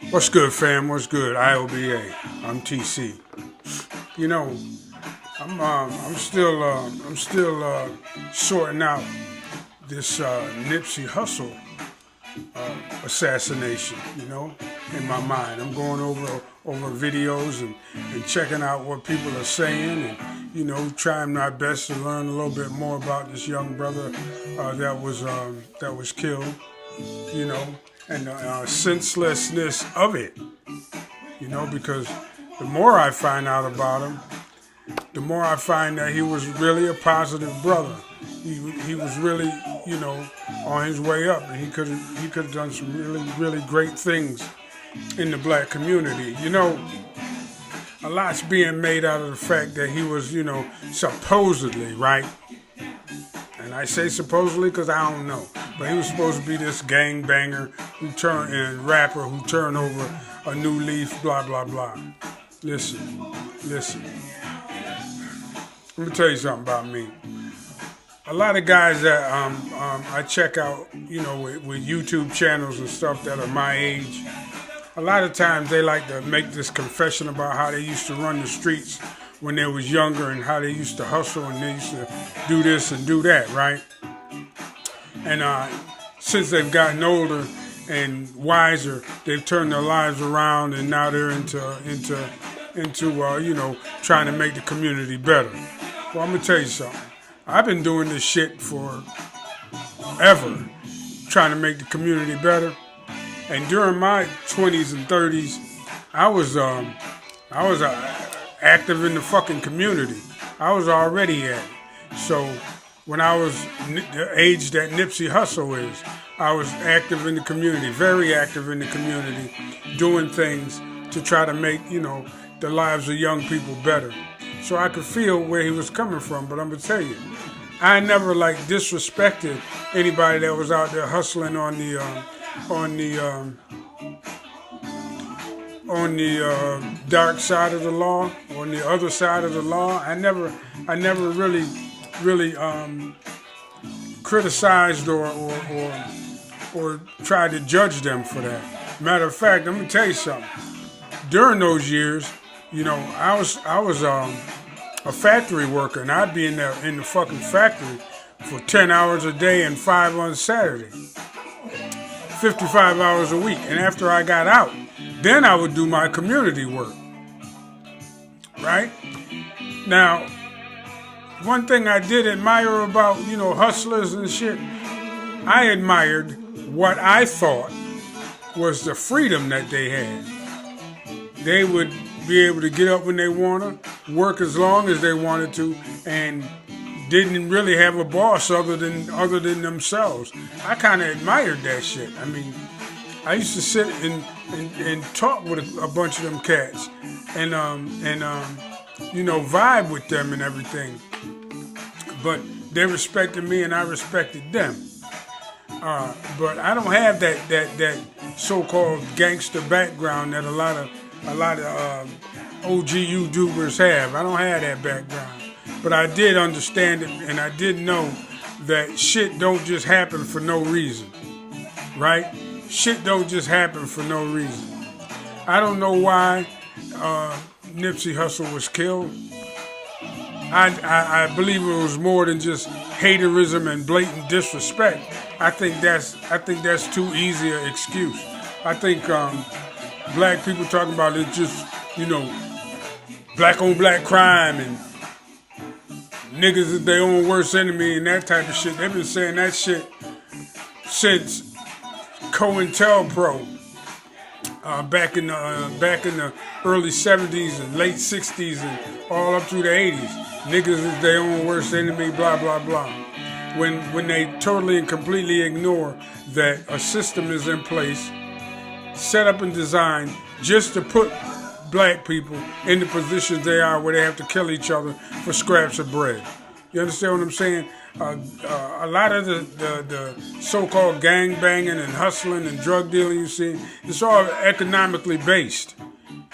What's good, fam? What's good? I.O.B.A. I'm TC. You know, I'm still sorting out this Nipsey Hussle assassination. You know, in my mind, I'm going over videos and checking out what people are saying, and trying my best to learn a little bit more about this young brother that was killed. And the senselessness of it, because the more I find out about him, the more I find that he was really a positive brother. He was really, on his way up, and he could have done some really great things in the black community. A lot's being made out of the fact that he was, supposedly, right? And I say supposedly because I don't know. But he was supposed to be this gangbanger and rapper who turned over a new leaf, blah, blah, blah. Listen. Let me tell you something about me. A lot of guys that I check out, with YouTube channels and stuff that are my age, a lot of times they like to make this confession about how they used to run the streets when they was younger and how they used to hustle and they used to do this and do that, right? And since they've gotten older and wiser, they've turned their lives around, and now they're into trying to make the community better. Well, I'm gonna tell you something. I've been doing this shit for ever, trying to make the community better. And during my 20s and 30s, I was active in the fucking community. I was already at it. So when I was the age that Nipsey Hussle is, I was active in the community, very active in the community, doing things to try to make, the lives of young people better. So I could feel where he was coming from, but I'm gonna tell you, I never disrespected anybody that was out there hustling on the dark side of the law, on the other side of the law. I never really criticized or tried to judge them for that. Matter of fact, I'm gonna tell you something. During those years, I was a factory worker, and I'd be in the fucking factory for 10 hours a day and 5 on Saturday, 55 hours a week. And after I got out, then I would do my community work, right? Now, one thing I did admire about, hustlers and shit, I admired what I thought was the freedom that they had. They would be able to get up when they want to, work as long as they wanted to, and didn't really have a boss other than themselves. I kind of admired that shit. I mean, I used to sit and talk with a bunch of them cats and vibe with them and everything. But they respected me and I respected them. But I don't have that so-called gangster background that a lot of OG YouTubers have. I don't have that background. But I did understand it, and I did know that shit don't just happen for no reason, right? Shit don't just happen for no reason. I don't know why Nipsey Hussle was killed. I believe it was more than just haterism and blatant disrespect. I think that's too easy an excuse. I think black people talking about it just, black on black crime and niggas is their own worst enemy and that type of shit. They've been saying that shit since COINTELPRO, back in the early 70s and late 60s and all up through the 80s. Niggas is their own worst enemy, blah, blah, blah. When they totally and completely ignore that a system is in place, set up and designed just to put black people in the positions they are where they have to kill each other for scraps of bread. You understand what I'm saying? A lot of the so-called gang banging and hustling and drug dealing you see, it's all economically based.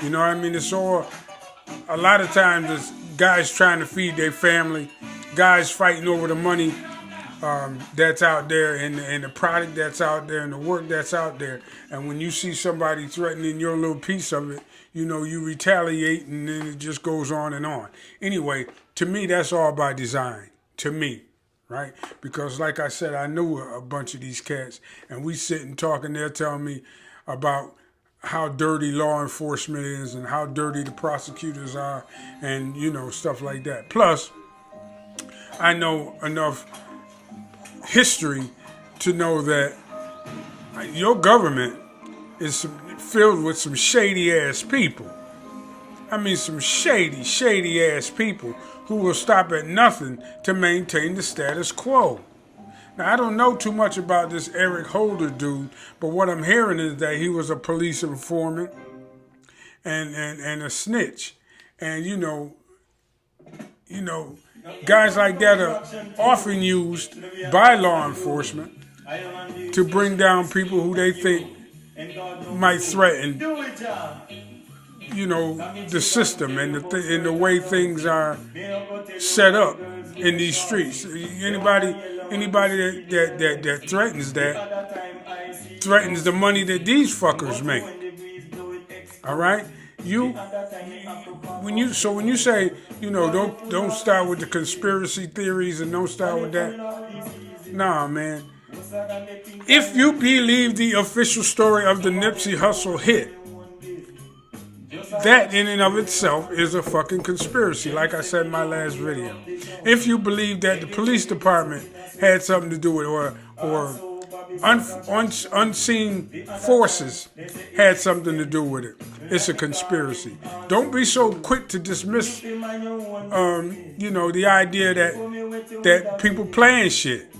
You know what I mean? It's all, a lot of times it's guys trying to feed their family, guys fighting over the money that's out there, and the product that's out there, and the work that's out there. And when you see somebody threatening your little piece of it, you know, you retaliate, and then it just goes on and on. Anyway, to me, that's all by design. To me. Right? Because like I said, I knew a bunch of these cats, and we sit and talk, and they're telling me about how dirty law enforcement is and how dirty the prosecutors are, and, you know, stuff like that. Plus, I know enough history to know that your government is filled with some shady-ass people. I mean, some shady-ass people who will stop at nothing to maintain the status quo. Now, I don't know too much about this Eric Holder dude, but what I'm hearing is that he was a police informant and a snitch. And, you know, guys like that are often used by law enforcement to bring down people who they think might threaten, you know, the system and the way things are set up in these streets. Anybody that threatens that threatens the money that these fuckers make. All right, when you say, you know, don't start with the conspiracy theories and don't start with that. Nah, man. If you believe the official story of the Nipsey Hussle hit, that in and of itself is a fucking conspiracy, like I said in my last video. If you believe that the police department had something to do with it, or unseen forces had something to do with it, it's a conspiracy. Don't be so quick to dismiss, you know, the idea that people plan shit.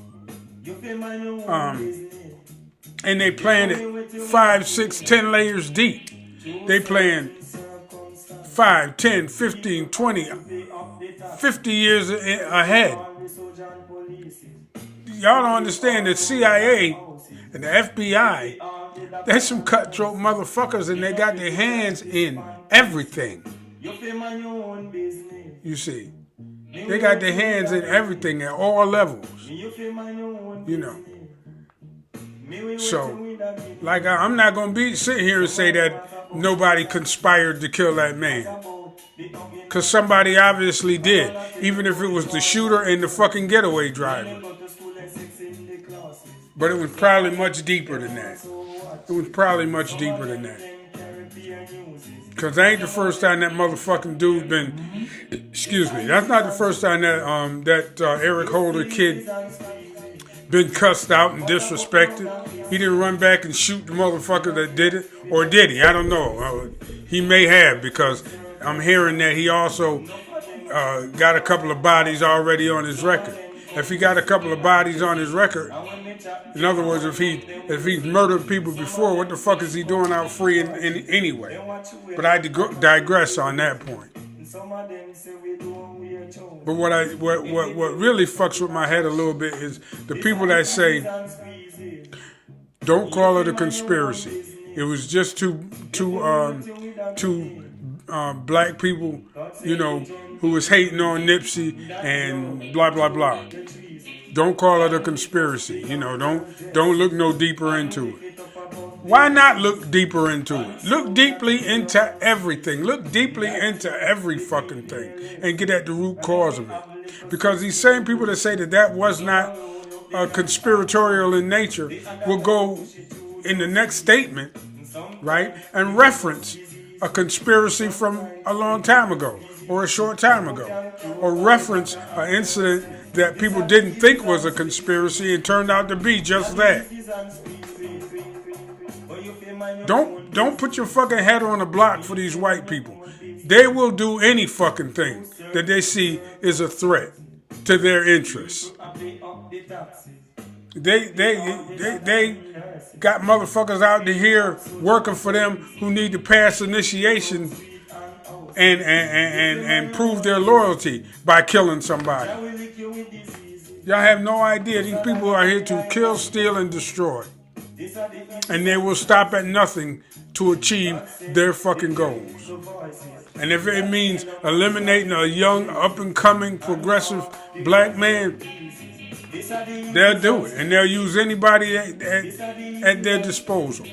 And they plan it 5, 6, 10 layers deep. They plan 5, 10, 15, 20, 50 years ahead. Y'all don't understand that CIA and the FBI, they're some cutthroat motherfuckers, and they got their hands in everything. You see, they got their hands in everything at all levels. You know. So, like, I'm not going to be sitting here and say that nobody conspired to kill that man. Because somebody obviously did. Even if it was the shooter and the fucking getaway driver. But it was probably much deeper than that. Because that ain't the first time that motherfucking dude been... Excuse me. That's not the first time that Eric Holder kid been cussed out and disrespected. He didn't run back and shoot the motherfucker that did it. Or did he? I don't know. He may have, because I'm hearing that he also got a couple of bodies already on his record. If he got a couple of bodies on his record, in other words, if he's murdered people before, what the fuck is he doing out free in anyway? But I digress on that point. But what really fucks with my head a little bit is the people that say, don't call it a conspiracy. It was just two black people, you know, who was hating on Nipsey and blah blah blah. Don't call it a conspiracy. You know, don't look no deeper into it. Why not look deeper into it? Look deeply into everything. Look deeply into every fucking thing and get at the root cause of it. Because these same people that say that was not conspiratorial in nature will go in the next statement, right, and reference a conspiracy from a long time ago or a short time ago, or reference an incident that people didn't think was a conspiracy and turned out to be just that. Don't put your fucking head on the block for these white people. They will do any fucking thing that they see is a threat to their interests. They got motherfuckers out here working for them who need to pass initiation and prove their loyalty by killing somebody. Y'all have no idea. These people are here to kill, steal, and destroy. And they will stop at nothing to achieve their fucking goals. And if it means eliminating a young, up-and-coming, progressive black man, they'll do it, and they'll use anybody at their disposal.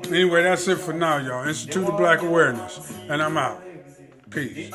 Anyway, that's it for now, y'all. Institute of Black Awareness, and I'm out. Peace.